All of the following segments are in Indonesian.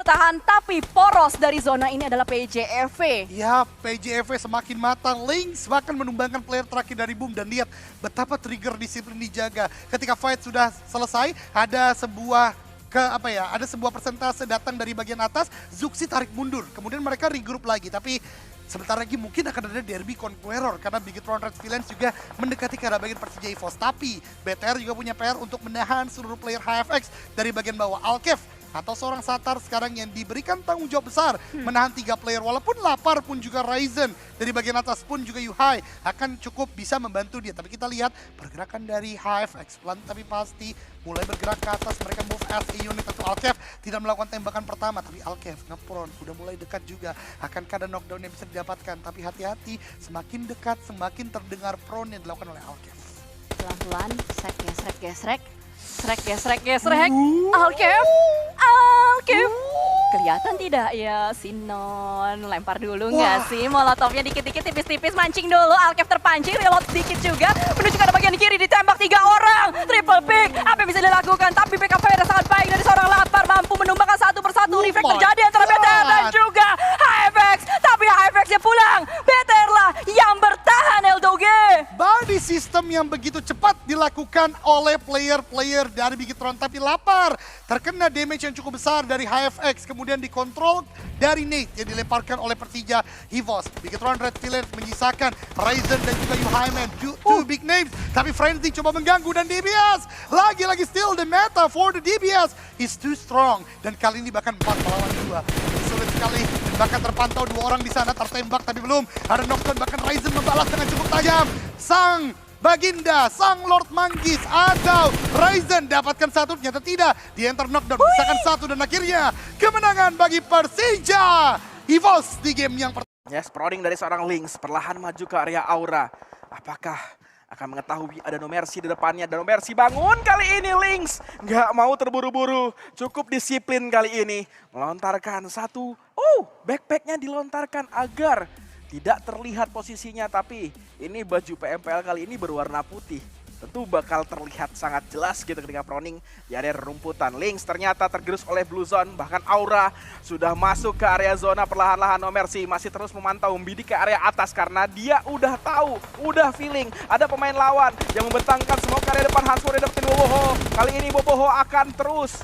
Bertahan tapi poros dari zona ini adalah PJFV. Ya, PJFV semakin matang. Lynx bahkan menumbangkan player terakhir dari Boom. Dan lihat betapa trigger disiplin dijaga. Ketika fight sudah selesai, ada sebuah persentase datang dari bagian atas, Zuxi tarik mundur. Kemudian mereka regroup lagi. Tapi sebentar lagi mungkin akan ada derby Conqueror karena Bigetron Red Villains juga mendekati ke arah bagian Persija EVOS. Tapi BTR juga punya PR untuk menahan seluruh player HFX dari bagian bawah. Alkev atau seorang Satar sekarang yang diberikan tanggung jawab besar menahan 3 player. Walaupun lapar pun juga Ryzen dari bagian atas pun juga Yuhai akan cukup bisa membantu dia. Tapi kita lihat pergerakan dari HFX pelan tapi pasti mulai bergerak ke atas. Mereka move as a unit. Tentu Alkev tidak melakukan tembakan pertama, tapi Alkev ngepron udah mulai dekat juga. Akankah ada knockdown yang bisa didapatkan? Tapi hati-hati, semakin dekat semakin terdengar prone yang dilakukan oleh Alkev. Pelan-pelan, gesrek. Alkev. Kelihatan tidak ya Sinon lempar dulu nggak sih molotovnya dikit-dikit tipis-tipis mancing dulu. Alkev terpancing, reload sedikit juga menuju ke arah bagian kiri, ditembak 3 orang. Triple pick, apa yang bisa dilakukan? Tapi BKV ada sangat baik dari seorang lapar, mampu menumbangkan satu persatu. Reflect terjadi antara BTR dan juga HFX. Tapi HFX-nya pulang, BTR lah yang bertahan Eldoge. Body system yang begitu cepat dilakukan oleh player-player dari Bigetron, tapi lapar. Terkena damage yang cukup besar dari HFX, kemudian dikontrol dari Nate yang dilemparkan oleh Persija EVOS. Bigetron Red Villains menyisakan Ryzen dan juga Yuhaiman, two big names, tapi Frenzy coba mengganggu dan DBS lagi-lagi still the meta for the DBS is too strong. Dan kali ini bahkan 4 melawan 2. Sulit sekali, bahkan terpantau 2 orang di sana tertembak tapi belum ada knockdown. Bahkan Ryzen membalas dengan cukup tajam. Sang Baginda, sang Lord Manggis atau Ryzen dapatkan satu, ternyata tidak. Di enter knockdown, misalkan satu dan akhirnya kemenangan bagi Persija EVOS di game yang pertama. Yes, prodding dari seorang Lynx, perlahan maju ke area Aura. Apakah akan mengetahui ada No Mercy di depannya? Dan No Mercy bangun kali ini Lynx. Nggak mau terburu-buru, cukup disiplin kali ini. Melontarkan satu, backpacknya dilontarkan agar tidak terlihat posisinya, tapi ini baju PMPL kali ini berwarna putih. Tentu bakal terlihat sangat jelas gitu ketika proning di area rerumputan. Lynx ternyata tergerus oleh Blue Zone, bahkan Aura sudah masuk ke area zona perlahan-lahan. No Mercy masih terus memantau, membidik ke area atas karena dia udah tahu, udah feeling ada pemain lawan yang membentangkan semua ke area depan. Hansford dapetin Boboho. Kali ini Boboho akan terus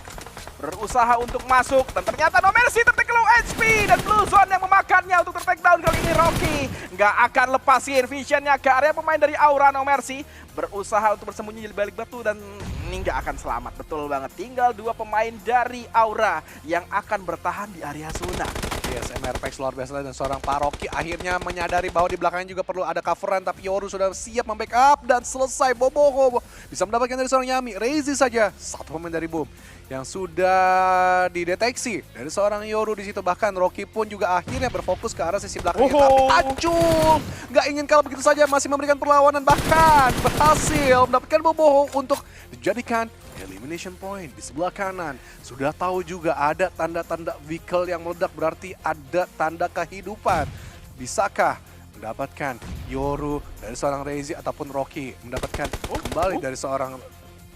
berusaha untuk masuk dan ternyata No Mercy tertek low HP dan Blue Zone yang memakannya untuk tertek down. Kali ini Rocky nggak akan lepasin visionnya ke area pemain dari Aura. No Mercy berusaha untuk bersembunyi di balik batu dan ini nggak akan selamat. Betul banget, tinggal 2 pemain dari Aura yang akan bertahan di area zona. Yes, MRPX luar biasa dan seorang Pak Rocky akhirnya menyadari bahwa di belakangnya juga perlu ada coveran, tapi Yoru sudah siap membackup dan selesai. Boboho bisa mendapatkan dari seorang Yami. Reizi saja satu pemain dari Boom yang sudah dideteksi dari seorang Yoru di situ. Bahkan Rocky pun juga akhirnya berfokus ke arah sisi belakangnya. Tapi Acul nggak ingin kalah begitu saja, masih memberikan perlawanan, bahkan berhasil mendapatkan Boboho untuk dijadikan elimination point di sebelah kanan. Sudah tahu juga ada tanda-tanda vehicle yang meledak, berarti ada tanda kehidupan. Bisakah mendapatkan Yoru dari seorang Reizi ataupun Rocky mendapatkan kembali dari seorang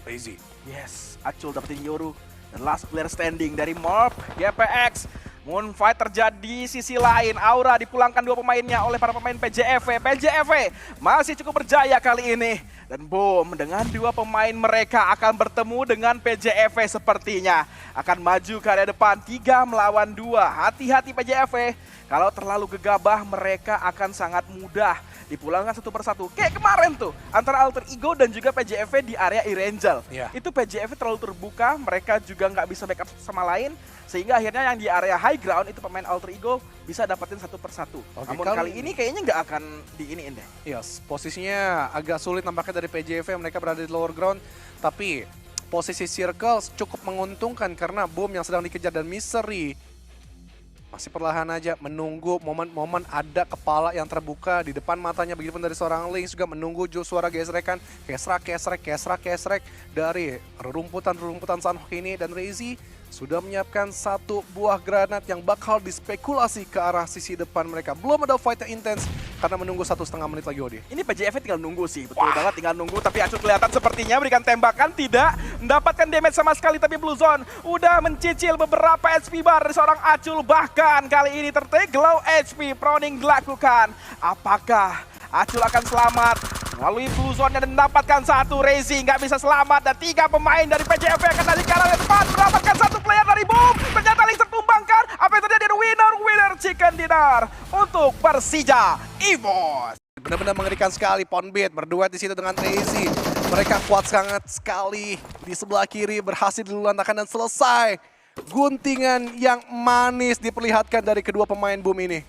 Reizi? Yes, Acul dapetin Yoru dan last player standing dari Morp GPX. Moonfight terjadi di sisi lain. Aura dipulangkan 2 pemainnya oleh para pemain PJFV. PJFV masih cukup berjaya kali ini. Dan Boom dengan 2 pemain mereka akan bertemu dengan PJFV sepertinya. Akan maju ke area depan 3 melawan 2. Hati-hati PJFV. Kalau terlalu gegabah mereka akan sangat mudah dipulangkan satu persatu. Kayak kemarin tuh antara Alter Ego dan juga PJFV di area Irangel. Itu PJFV terlalu terbuka, mereka juga nggak bisa backup sama lain. Sehingga akhirnya yang di area high ground itu pemain Alter Ego bisa dapetin satu persatu. Namun kali ini kayaknya nggak akan diiniin deh. Yes, posisinya agak sulit nampaknya dari PJFV, mereka berada di lower ground. Tapi posisi circle cukup menguntungkan karena Boom yang sedang dikejar dan Misery masih perlahan aja menunggu momen-momen ada kepala yang terbuka di depan matanya. Begitupun dari seorang Lynx juga menunggu suara gesrekan, kesrak dari rerumputan Sanhok ini. Dan Reizi sudah menyiapkan satu buah granat yang bakal dispekulasi ke arah sisi depan mereka. Belum ada fight yang intens, karena menunggu 1,5 menit lagi Odi. Ini PJF tinggal nunggu sih, betul banget tinggal nunggu. Tapi Acul kelihatan sepertinya berikan tembakan, tidak mendapatkan damage sama sekali. Tapi Blue Zone udah mencicil beberapa HP bar dari seorang Acul. Bahkan kali ini tertake low HP, proning dilakukan. Apakah Acul akan selamat melalui Blue Zone dan mendapatkan satu? Rezi nggak bisa selamat dan 3 pemain dari PJF akan dari kanan ke depan mendapatkan 1 player dari Boom. Ternyata Link tertumbangkan. Apa yang terjadi? Winner chicken dinner untuk Persija EVOS. Benar-benar mengerikan sekali. Ponbit berduet di situ dengan Rezi. Mereka kuat sangat sekali. Di sebelah kiri berhasil dilululantakan dan selesai. Guntingan yang manis diperlihatkan dari kedua pemain Boom ini.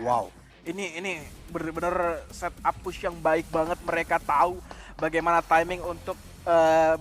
Wow. Ini benar-benar setup push yang baik banget. Mereka tahu bagaimana timing untuk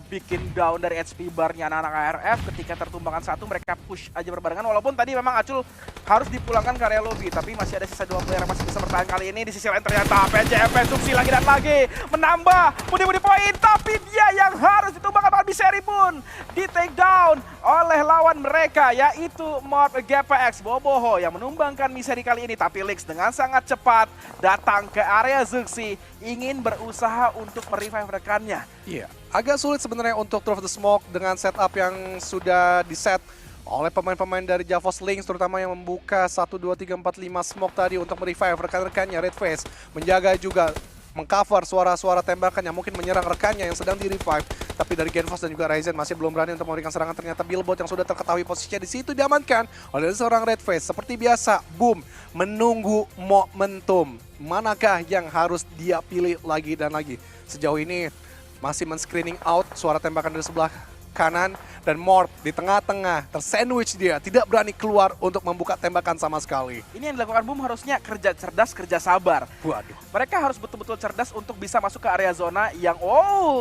bikin down dari HP bar-nya anak-anak ARF. Ketika tertumbangkan 1, mereka push aja berbarengan. Walaupun tadi memang Acul harus dipulangkan ke area lobby, tapi masih ada sisa 2 player yang masih bisa bertahan kali ini. Di sisi lain ternyata PJF Suksi lagi dan lagi menambah budi-budi poin, tapi dia yang harus ditumbangkan. Biseri pun di take down oleh lawan mereka, yaitu Mod GPX Boboho yang menumbangkan Miseri kali ini. Tapi Lix dengan sangat cepat datang ke area Zuxi, ingin berusaha untuk merevive rekannya. Iya, agak sulit sebenarnya untuk Through the Smoke dengan setup yang sudah diset oleh pemain-pemain dari Javos Lynx, terutama yang membuka 1, 2, 3, 4, 5 smoke tadi untuk merevive rekan-rekannya. Red Face menjaga juga, mengcover suara-suara tembakan yang mungkin menyerang rekannya yang sedang di-revive. Tapi dari Genfos dan juga Ryzen masih belum berani untuk memberikan serangan. Ternyata Billboard yang sudah terketahui posisinya di situ diamankan oleh seorang Red Face. Seperti biasa, Boom menunggu momentum. Manakah yang harus dia pilih lagi dan lagi? Sejauh ini masih men-screening out suara tembakan dari sebelah kanan, dan Morp di tengah-tengah tersandwich dia, tidak berani keluar untuk membuka tembakan sama sekali. Ini yang dilakukan Boom harusnya kerja cerdas, kerja sabar. Waduh. Mereka harus betul-betul cerdas untuk bisa masuk ke area zona yang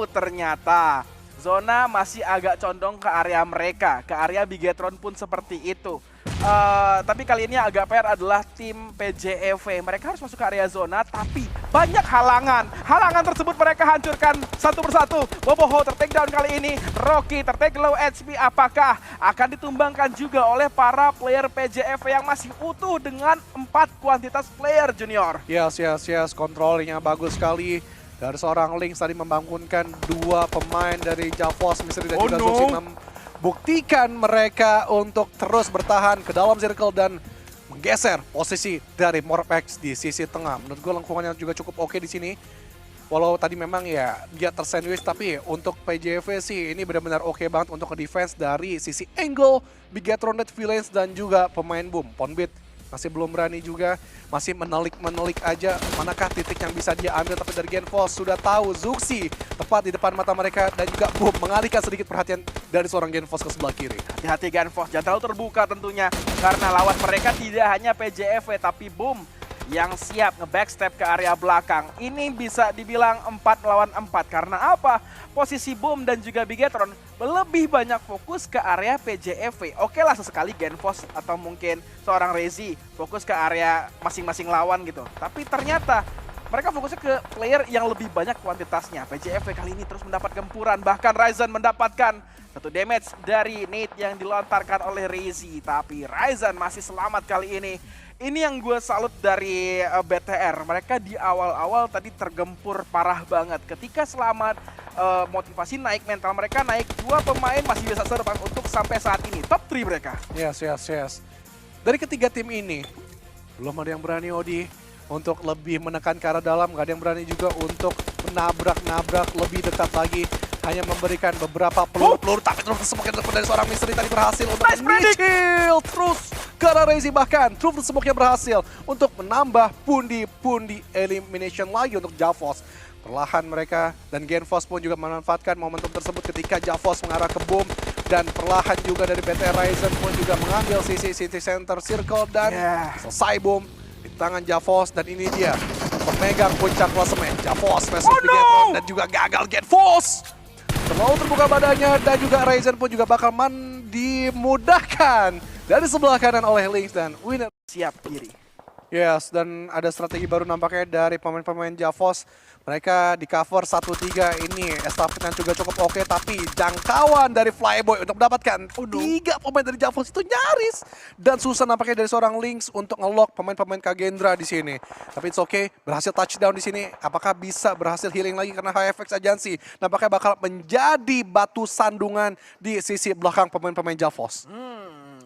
ternyata zona masih agak condong ke area mereka, ke area Bigetron pun seperti itu. Tapi kali ini agak PR adalah tim PJEV. Mereka harus masuk ke area zona, tapi banyak halangan. Halangan tersebut mereka hancurkan satu persatu. Boboho tertake down kali ini. Rocky tertake low HP. Apakah akan ditumbangkan juga oleh para player PJEV yang masih utuh dengan 4 kuantitas player junior? Yes. Kontrolnya bagus sekali. Dari seorang Lynx tadi membangunkan 2 pemain dari Javos, Mystery dan juga Zuxi, buktikan mereka untuk terus bertahan ke dalam circle dan menggeser posisi dari Morpex di sisi tengah. Menurut gue lengkungannya juga cukup oke di sini. Walau tadi memang ya dia tersandwich, tapi untuk PJV sih ini benar-benar oke banget untuk ke-defense dari sisi angle Bigetron Red Villains dan juga pemain Boom. Ponbit masih belum berani juga, masih menelik aja manakah titik yang bisa dia ambil. Tapi dari Genfos sudah tahu Zuxi tepat di depan mata mereka dan juga Boom mengalihkan sedikit perhatian dari seorang Genfos ke sebelah kiri. Hati-hati Genfos, jangan terlalu terbuka tentunya karena lawan mereka tidak hanya PJEV tapi Boom yang siap nge-backstep ke area belakang. Ini bisa dibilang 4 lawan 4 karena apa? Posisi Boom dan juga Bigetron lebih banyak fokus ke area PJEV. Oke lah sesekali Genfos atau mungkin seorang Rezi fokus ke area masing-masing lawan gitu. Tapi ternyata mereka fokusnya ke player yang lebih banyak kuantitasnya. PJEV kali ini terus mendapat gempuran. Bahkan Ryzen mendapatkan 1 damage dari nade yang dilontarkan oleh Rezi. Tapi Ryzen masih selamat kali ini. Ini yang gue salut dari BTR. Mereka di awal-awal tadi tergempur parah banget. Ketika selamat, motivasi naik, mental mereka naik. 2 pemain masih bisa survive untuk sampai saat ini. Top 3 mereka. Yes. Dari ketiga tim ini, belum ada yang berani Odi untuk lebih menekan ke arah dalam. Gak ada yang berani juga untuk menabrak lebih dekat lagi. Hanya memberikan beberapa peluru-peluru, tapi terus smoke dari seorang Mystery tadi berhasil untuk menyicil terus ke arah Rezi. Bahkan Truth Smoke-nya berhasil untuk menambah pundi-pundi elimination lagi untuk Javos. Perlahan mereka dan Genfos pun juga memanfaatkan momentum tersebut ketika Javos mengarah ke Boom. Dan perlahan juga dari BTR Ryzen pun juga mengambil sisi center circle dan selesai Boom di tangan Javos. Dan ini dia pemegang puncak klasemen, Javos versus Bigetron dan juga gagal Genfos. Terlalu terbuka badannya dan juga Ryzen pun juga bakal dimudahkan dari sebelah kanan oleh Lynx dan Winner. Siap diri. Yes, dan ada strategi baru nampaknya dari pemain-pemain Javos. Mereka di cover 1-3 ini. Estafetnya juga cukup oke, tapi jangkauan dari Flyboy untuk mendapatkan 3 pemain dari Javos itu nyaris. Dan susah nampaknya dari seorang Lynx untuk nge-lock pemain-pemain Kagendra di sini. Tapi it's okay, berhasil touchdown di sini. Apakah bisa berhasil healing lagi karena HFX Agency nampaknya bakal menjadi batu sandungan di sisi belakang pemain-pemain Javos.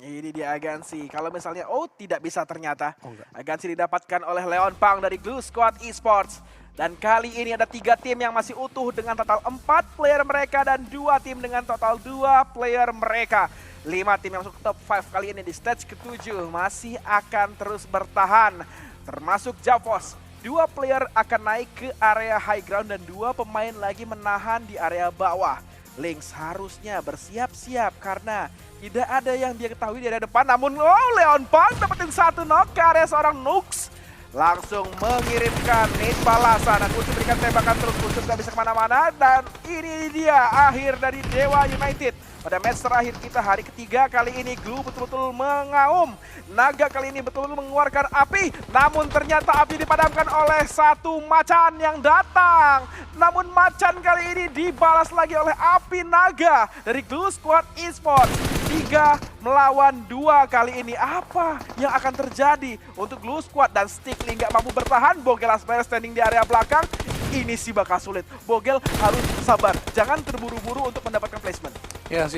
Ini dia Agency. Kalau misalnya tidak bisa ternyata. Agency didapatkan oleh Leon Pang dari Glue Squad Esports. Dan kali ini ada 3 tim yang masih utuh dengan total 4 player mereka dan 2 tim dengan total 2 player mereka. 5 tim yang masuk ke top 5 kali ini di stage ke-7 masih akan terus bertahan. Termasuk Javos. 2 player akan naik ke area high ground dan 2 pemain lagi menahan di area bawah. Lynx harusnya bersiap-siap karena tidak ada yang dia ketahui di area depan. Namun Leon Pang dapetin 1 knock ke area seorang Nux. Langsung mengirimkan nade balasan. Dan Kucing berikan tembakan terus. Kucing gak bisa kemana-mana. Dan ini dia akhir dari Dewa United. Pada match terakhir kita hari ketiga kali ini Glue betul-betul mengaum. Naga kali ini betul-betul mengeluarkan api. Namun ternyata api dipadamkan oleh satu macan yang datang. Namun macan kali ini dibalas lagi oleh api naga dari Glue Squad Esports. 3 melawan 2 kali ini. Apa yang akan terjadi untuk Glue Squad dan Stickly nggak mampu bertahan. Bogel Aspire standing di area belakang. Ini sih bakal sulit. Bogel harus sabar. Jangan terburu-buru untuk mendapatkan placement. Yes.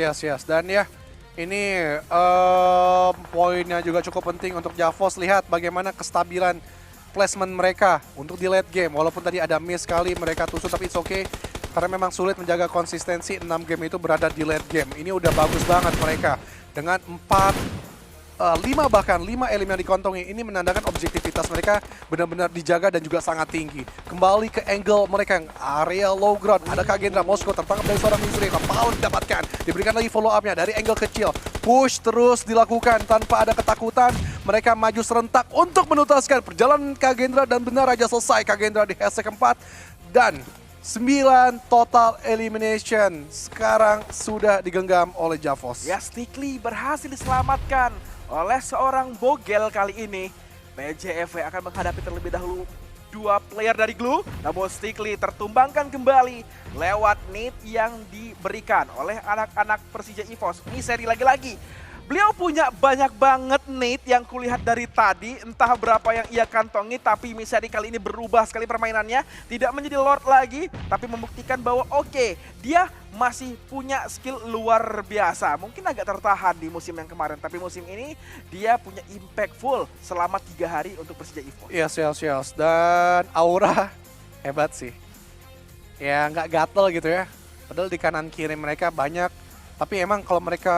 Dan ya, ini poinnya juga cukup penting untuk Javos. Lihat bagaimana kestabilan placement mereka untuk di late game. Walaupun tadi ada miss sekali mereka tusuk, tapi it's okay. Karena memang sulit menjaga konsistensi 6 game itu berada di late game. Ini udah bagus banget mereka. Dengan 5 elemen yang dikontongi. Ini menandakan objektivitas mereka benar-benar dijaga dan juga sangat tinggi. Kembali ke angle mereka yang area low ground. Ada Kagendra, Moskow tertangkap dari seorang Misri. Paul didapatkan. Diberikan lagi follow up-nya dari angle kecil. Push terus dilakukan tanpa ada ketakutan. Mereka maju serentak untuk menuntaskan perjalanan Kagendra dan benar aja selesai Kagendra di hashtag keempat. Dan 9 total elimination sekarang sudah digenggam oleh Javos. Ya, Stickly berhasil diselamatkan oleh seorang Bogel kali ini. PJFW akan menghadapi terlebih dahulu 2 player dari Glue. Namun Stickly tertumbangkan kembali lewat nade yang diberikan oleh anak-anak Persija EVOS. Ini seri lagi-lagi. Beliau punya banyak banget nade yang kulihat dari tadi. Entah berapa yang ia kantongi, tapi Misari kali ini berubah sekali permainannya. Tidak menjadi Lord lagi, tapi membuktikan bahwa oke, dia masih punya skill luar biasa. Mungkin agak tertahan di musim yang kemarin, tapi musim ini dia punya impactful selama 3 hari untuk Persija EVOS. Yes. Dan Aura hebat sih. Ya nggak gatel gitu ya. Padahal di kanan kiri mereka banyak. Tapi emang kalau mereka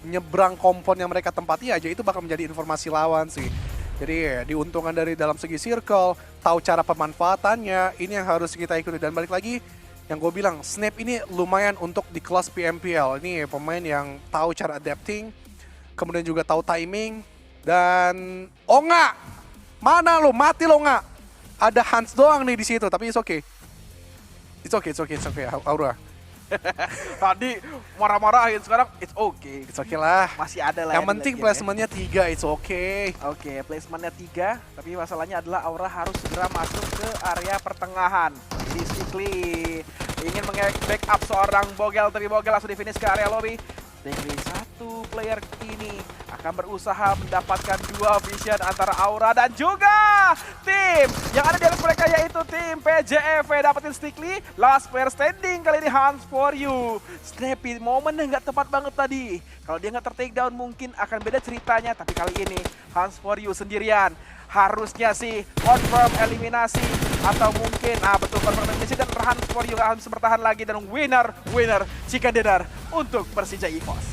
nyebrang kompon yang mereka tempati aja itu bakal menjadi informasi lawan sih. Jadi diuntungkan dari dalam segi circle, tahu cara pemanfaatannya, ini yang harus kita ikuti. Dan balik lagi, yang gue bilang, Snap ini lumayan untuk di kelas PMPL. Ini pemain yang tahu cara adapting, kemudian juga tahu timing. Dan Onga, mana lo? Mati lo Onga. Ada Hans doang nih di situ, tapi it's okay. It's okay, Aura. Tadi marah-marahin, sekarang it's okay. It's okay lah. Masih ada lah. Yang penting placementnya 3, it's okay. Oke, placementnya 3, tapi masalahnya adalah Aura harus segera masuk ke area pertengahan. Jadi Stickly ingin meng-backup seorang Bogel, tapi Bogel langsung di-finish ke area lobby. Stickly, 1 player ini akan berusaha mendapatkan 2 vision antara Aura dan juga tim yang ada di atas mereka, yaitu tim PJFW. Dapetin Stickly, last player standing kali ini Hans for you. Snappy, momennya nggak tepat banget tadi. Kalau dia nggak ter-take down mungkin akan beda ceritanya, tapi kali ini Hans for you sendirian. Harusnya sih confirm eliminasi atau mungkin betul confirm eliminasi dan Hans for you akan bisa bertahan lagi dan winner Chicken Dinner untuk Persija EVOS.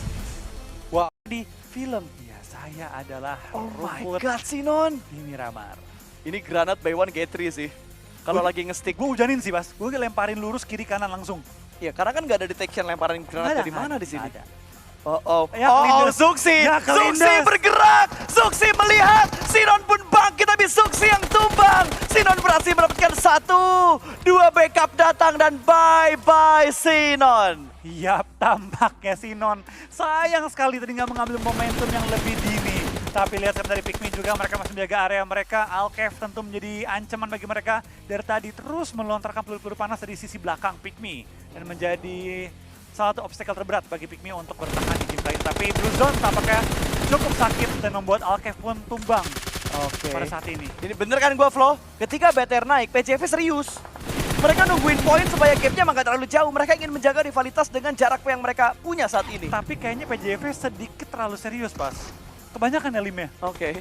Wah, Di film ya saya adalah Oh my Rumput god, Sinon. di Miramar. Ini granat by one get 3 sih. Kalau lagi nge-stick. Gue hujanin sih, Bas. Gue lemparin lurus kiri kanan langsung. Iya, karena kan nggak ada detection lemparan granat dari mana di sini. Ada. Ya, Oh, kelindes. Zuxi! Ya, Zuxi kelindes. bergerak! Zuxi melihat! Sinon pun bangkit, tapi Zuxi yang tumbang! Sinon berhasil mendapatkan 1, 2 backup datang dan bye-bye Sinon! Yap, tampaknya Sinon sayang sekali tadi nggak mengambil momentum yang lebih dini. Tapi lihat dari Pikmin juga, mereka masih menjaga area mereka. Alkev tentu menjadi ancaman bagi mereka. Dari tadi terus melontarkan peluru-peluru panas dari sisi belakang Pikmin. Dan menjadi salah satu obstacle terberat bagi Pikmin untuk bertahan di game lain. Tapi Blue Zone tampaknya cukup sakit dan membuat Alkev pun tumbang pada saat ini. Ini bener kan gua Flo? Ketika BTR naik, PJV serius. Mereka nungguin poin supaya gamenya emang gak terlalu jauh. Mereka ingin menjaga rivalitas dengan jarak yang mereka punya saat ini. Tapi kayaknya PJV sedikit terlalu serius, Pas. Kebanyakan ya limnya. Oke.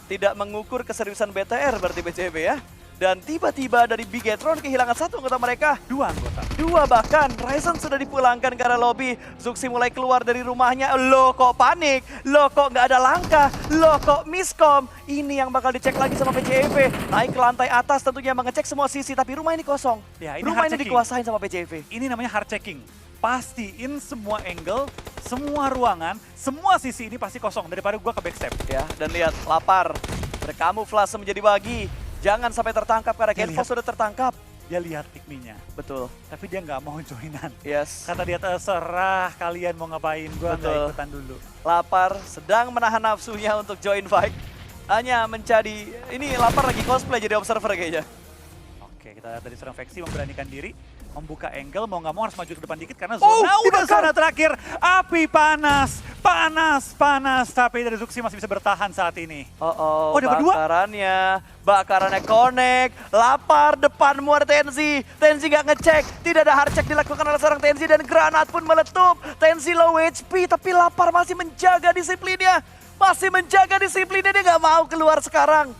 Tidak mengukur keseriusan BTR berarti PJV ya. Dan tiba-tiba dari Bigetron kehilangan satu anggota mereka. Dua anggota. Dua bahkan, Ryzen sudah dipulangkan ke arah lobby. Zuxi mulai keluar dari rumahnya. Loh kok panik? Loh kok nggak ada langkah? Loh kok miskom? Ini yang bakal dicek lagi sama PJV. Naik ke lantai atas tentunya mengecek semua sisi. Tapi rumah ini kosong. Ya, ini Rumah hard ini checking. dikuasain sama PJV. Ini namanya hard checking. Pastiin semua angle, semua ruangan, semua sisi ini pasti kosong daripada gua ke backstep. Ya, dan lihat, lapar. Berkamuflase menjadi bagi. Jangan sampai tertangkap karena Ya, Genfos lihat. sudah tertangkap. Dia lihat Pikmin-nya, Betul. tapi dia nggak mau joinan. Yes. Kata dia, terserah kalian mau ngapain, gua nggak Betul. ikutan dulu. Lapar sedang menahan nafsunya untuk join fight. Hanya menjadi, ini lapar lagi cosplay jadi observer kayaknya. Oke, kita lihat dari seorang Veksi memberanikan diri, membuka angle, mau nggak mau harus maju ke depan dikit karena Oh, zona udah dibakar. zona terakhir. Api panas, panas, tapi dari Zuxi masih bisa bertahan saat ini. Oh, Oh, dapat dua. bakarannya connect, lapar depanmu ada Tenzi gak ngecek, tidak ada hard check dilakukan oleh seorang Tenzi dan granat pun meletup. Tenzi low HP tapi lapar masih menjaga disiplinnya, dia gak mau keluar sekarang.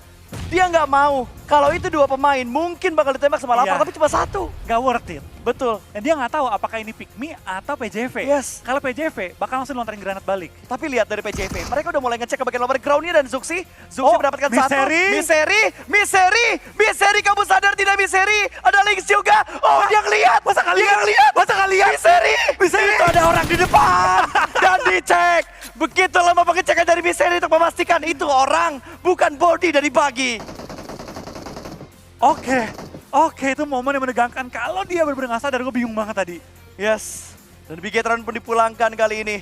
Dia nggak mau. Kalau itu dua pemain mungkin bakal ditembak sama lapar Iya. tapi cuma satu. Gak worth it. Betul. Dan dia nggak tahu apakah ini Pikmi atau PJV. Yes. Kalau PJV bakal langsung lontarin granat balik. Tapi lihat dari PJV, mereka udah mulai ngecek ke bagian lower ground-nya dan Zuxi Oh, mendapatkan Misery. satu. Miseri, kamu sadar tidak Miseri? Ada Lynx juga. Oh, dia ngeliat. Masa kalian ngeliat? Miseri. Itu ada orang di depan. Dan dicek. Begitu lama pengecekan dari Miseri untuk memastikan itu orang, bukan body dari Bagi. Oke, itu momen yang menegangkan. Kalau dia benar-benar nggak sadar, gue bingung banget tadi. Yes. Dan Bigetron pun dipulangkan kali ini.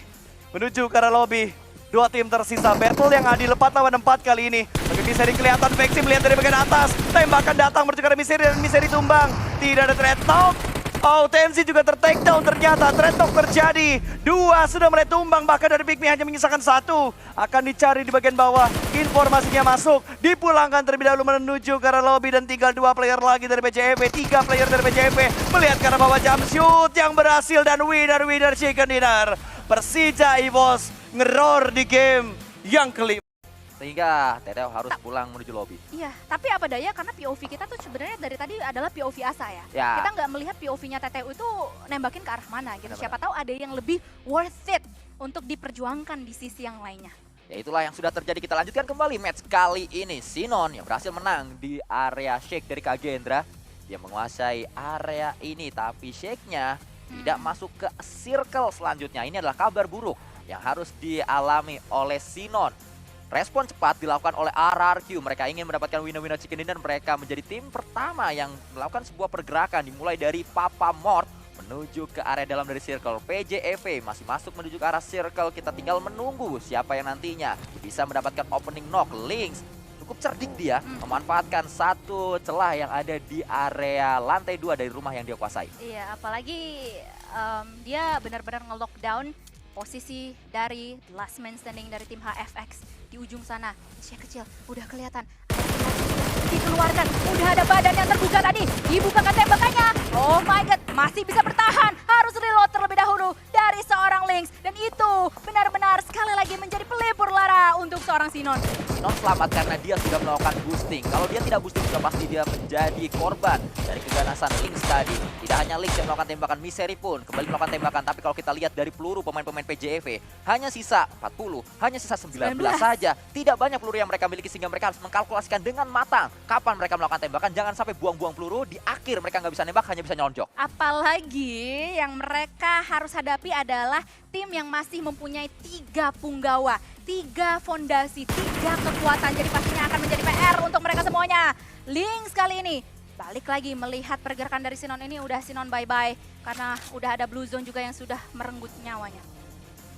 Menuju ke arah lobby. Dua tim tersisa. Battle yang adil 4 lawan 4 kali ini. Tapi Miseri kelihatan Veksi melihat dari bagian atas. Tembakan datang menuju ke arah Miseri dan Miseri tumbang. Tidak ada threat knock. Oh, Tenzi juga ter-takedown ternyata. Threat knock terjadi. Dua sudah mulai tumbang. Bahkan dari Pikmi hanya menyisakan satu. Akan dicari di bagian bawah. Informasinya masuk. Dipulangkan terlebih dahulu menuju ke arah lobby. Dan tinggal 2 player lagi dari PJV. 3 player dari PJV. Melihat ke arah bawah jump shoot yang berhasil. Dan winner chicken dinner. Persija EVOS ngeror di game yang kelima. Sehingga Teteo harus pulang menuju lobby. Iya, tapi apa daya karena POV kita tuh sebenarnya dari tadi adalah POV Asa ya. Ya. Kita nggak melihat POV-nya TTU itu nembakin ke arah mana gitu. Benar-benar. Siapa tahu ada yang lebih worth it untuk diperjuangkan di sisi yang lainnya. Ya itulah yang sudah terjadi. Kita lanjutkan kembali match kali ini. Sinon yang berhasil menang di area Shake dari Kagendra. Dia menguasai area ini tapi Shake-nya tidak masuk ke circle selanjutnya. Ini adalah kabar buruk yang harus dialami oleh Sinon. Respon cepat dilakukan oleh RRQ. Mereka ingin mendapatkan winner chicken dinner. Mereka menjadi tim pertama yang melakukan sebuah pergerakan dimulai dari Papa Mort menuju ke area dalam dari circle. PJEV masih masuk menuju ke arah circle. Kita tinggal menunggu siapa yang nantinya bisa mendapatkan opening knock. Lynx cukup cerdik dia memanfaatkan satu celah yang ada di area lantai 2 dari rumah yang dia kuasai. Iya, apalagi dia benar-benar nge-lockdown posisi dari last man standing dari tim HFX di ujung sana. Asia kecil, udah kelihatan. Dikeluarkan, udah ada badan yang terbuka tadi. Dibukakan tembakannya. Oh my god, masih bisa bertahan. Harus reload terlebih dahulu dari seorang Lynx. Dan itu benar-benar sekali lagi menjadi pelipur lara untuk seorang Sinon. Sinon selamat karena dia sudah melakukan boosting. Kalau dia tidak boosting sudah pasti dia menjadi korban dari keganasan Lynx tadi. Tidak hanya Lynx yang melakukan tembakan, Miseri pun kembali melakukan tembakan. Tapi kalau kita lihat dari peluru pemain-pemain PJEV, hanya sisa 40, hanya sisa 19 saja. Tidak banyak peluru yang mereka miliki sehingga mereka harus mengkalkulasikan dengan matang kapan mereka melakukan tembakan. Jangan sampai buang-buang peluru, di akhir mereka nggak bisa nembak, hanya bisa nyonjok. Apalagi yang mereka harus hadapi adalah tim yang masih mempunyai 3 punggawa, 3 fondasi, 3 kekuatan. Jadi pastinya akan menjadi PR untuk mereka semuanya. Lynx kali ini balik lagi melihat pergerakan dari Sinon ini. Udah Sinon bye-bye karena udah ada Blue Zone juga yang sudah merenggut nyawanya.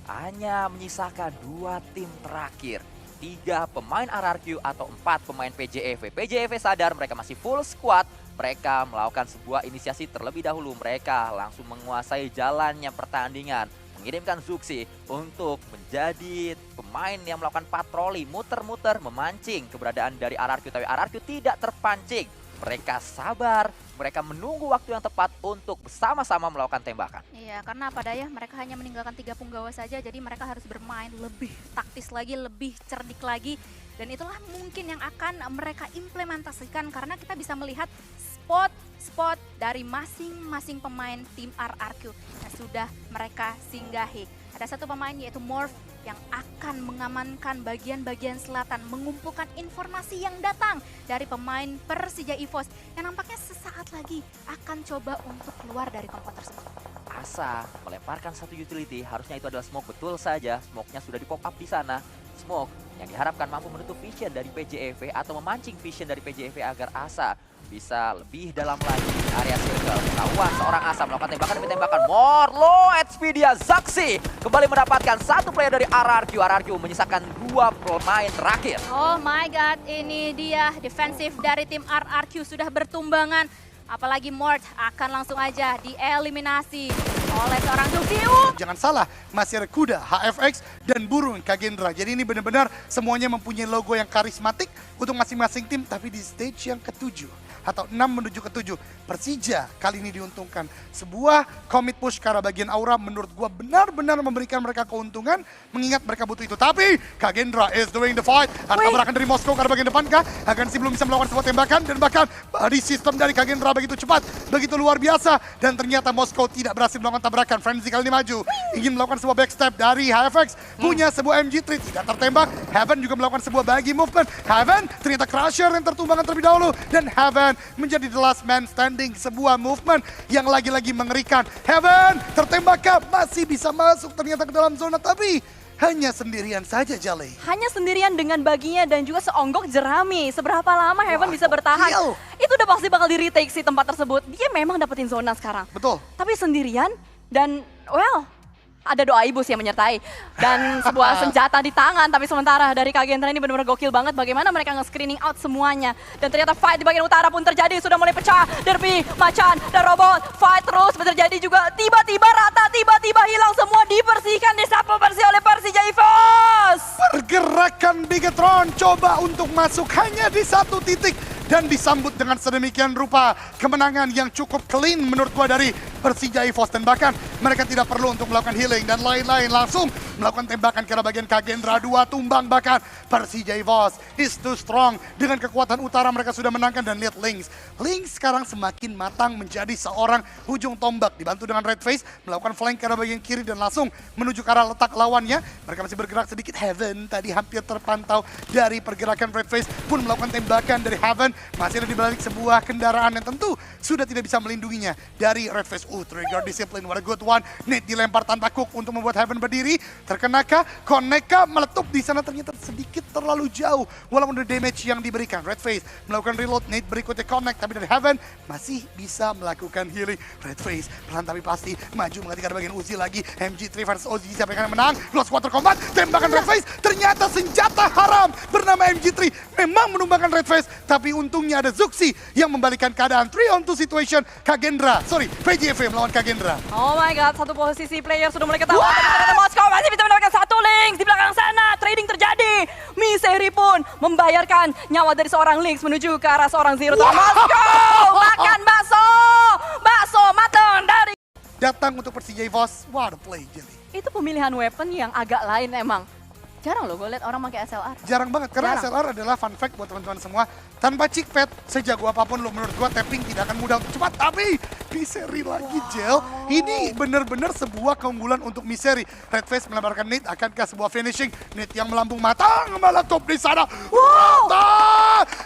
Hanya menyisakan 2 tim terakhir. 3 pemain RRQ atau 4 pemain PJEV. PJEV sadar mereka masih full squad. Mereka melakukan sebuah inisiasi terlebih dahulu. Mereka langsung menguasai jalannya pertandingan. Mengirimkan Zuxi untuk menjadi pemain yang melakukan patroli, muter-muter, memancing keberadaan dari RRQ. Tapi RRQ tidak terpancing. Mereka sabar, mereka menunggu waktu yang tepat untuk bersama-sama melakukan tembakan. Iya, karena apa daya mereka hanya meninggalkan 3 punggawa saja, jadi mereka harus bermain lebih taktis lagi, lebih cerdik lagi. Dan itulah mungkin yang akan mereka implementasikan karena kita bisa melihat spot dari masing-masing pemain tim RRQ yang sudah mereka singgahi. Ada satu pemain yaitu Morph yang akan mengamankan bagian-bagian selatan, mengumpulkan informasi yang datang dari pemain Persija EVOS yang nampaknya sesaat lagi akan coba untuk keluar dari kompon tersebut. Asa melemparkan satu utility, harusnya itu adalah smoke, betul saja. Smoke-nya sudah di pop up di sana. Smoke yang diharapkan mampu menutup vision dari PJEV atau memancing vision dari PJEV agar Asa bisa lebih dalam lagi di area circle. Ketahuan seorang Asa melakukan tembakan demi tembakan. More low HP dia, Zaxi kembali mendapatkan satu player dari RRQ. RRQ menyisakan 2 pemain terakhir. Oh my god, ini dia defensif dari tim RRQ sudah bertumbangan. Apalagi Mort akan langsung aja dieliminasi oleh seorang Zuxiu. Jangan salah, masih ada Kuda, HFX, dan Burung Kagendra. Jadi ini benar-benar semuanya mempunyai logo yang karismatik untuk masing-masing tim. Tapi di stage yang ke-7 atau 6 menuju ke-7, Persija kali ini diuntungkan. Sebuah commit push ke arah bagian aura menurut gua benar-benar memberikan mereka keuntungan, mengingat mereka butuh itu. Tapi Kagendra is doing the fight. Ada tabrakan dari Moskow ke arah bagian depan kah? Akan sih belum bisa melakukan sebuah tembakan, dan bahkan body system dari Kagendra begitu cepat, begitu luar biasa. Dan ternyata Moskow tidak berhasil melakukan tabrakan. Frenzy kali ini maju, ingin melakukan sebuah backstep dari HFX, punya sebuah MG3, tidak tertembak. Heaven juga melakukan sebuah bagi movement. Heaven ternyata Crusher yang tertumbangkan terlebih dahulu, dan Heaven menjadi the last man standing. Sebuah movement yang lagi-lagi mengerikan. Heaven tertembak, masih bisa masuk ternyata ke dalam zona, tapi hanya sendirian saja Jale. Hanya sendirian dengan baginya dan juga seonggok jerami. Seberapa lama Heaven bisa bertahan? gokil. Itu udah pasti bakal di retake sih tempat tersebut. Dia memang dapetin zona sekarang. Betul. Tapi sendirian dan ada doa ibu sih yang menyertai. Dan sebuah senjata di tangan, tapi sementara dari Kagendra ini benar-benar gokil banget bagaimana mereka nge-screening out semuanya. Dan ternyata fight di bagian utara pun terjadi, sudah mulai pecah. Derby, Macan, dan Robot, fight terus terjadi juga. Tiba-tiba rata, tiba-tiba hilang semua, dibersihkan, disapu bersih oleh Persija EVOS. Pergerakan Bigetron coba untuk masuk hanya di satu titik, dan disambut dengan sedemikian rupa kemenangan yang cukup clean menurut gua dari Persija EVOS. Dan bahkan mereka tidak perlu untuk melakukan healing dan lain-lain, langsung melakukan tembakan ke arah bagian Kagendra. 2 tumbang, bahkan Persija EVOS is too strong. Dengan kekuatan utara mereka sudah menangkan. Dan lihat Lynx sekarang semakin matang menjadi seorang ujung tombak, dibantu dengan Red Face melakukan flank ke arah bagian kiri dan langsung menuju ke arah letak lawannya. Mereka masih bergerak sedikit. Heaven tadi hampir terpantau dari pergerakan Red Face pun melakukan tembakan dari Heaven. Masih ada di balik sebuah kendaraan yang tentu sudah tidak bisa melindunginya dari Red Face. Trigger discipline, what a good one. Nate dilempar tanpa cook untuk membuat Heaven berdiri. Terkenakah? Connect-kah? Meletup di sana ternyata sedikit terlalu jauh. Walaupun ada damage yang diberikan. Red Face melakukan reload, Nate berikutnya connect. Tapi dari Heaven masih bisa melakukan healing. Red Face pelan tapi pasti maju mengetikkan bagian Uzi lagi. MG3 versus Uzi, siapa yang akan menang? Close quarter combat, tembakan Red Face. Ternyata senjata haram bernama MG3 memang menumbangkan Red Face. Tapi untungnya ada Zuxi yang membalikan keadaan. 3-on-2 situation. PJV melawan Kagendra. Oh my god, satu posisi player sudah mulai ketahuan. Tapi ternyata Moskow masih bisa mendapatkan satu Lynx di belakang sana. Trading terjadi. Misery pun membayarkan nyawa dari seorang Lynx menuju ke arah seorang Zero. Moskow makan bakso matang dari. Datang untuk Persija EVOS. What a play, Jelly. Itu pemilihan weapon yang agak lain emang. Jarang loh gue liat orang pakai SLR. Jarang banget, karena Jarang. SLR adalah fun fact buat teman-teman semua. Tanpa chick pad, sejago apapun lo menurut gua tapping tidak akan mudah untuk cepat. Tapi Misery lagi, Jel. Ini benar-benar sebuah keunggulan untuk Misery. Red Face melebarkan Nate, akankah sebuah finishing? Nate yang melambung matang, meletup di sana. Wow!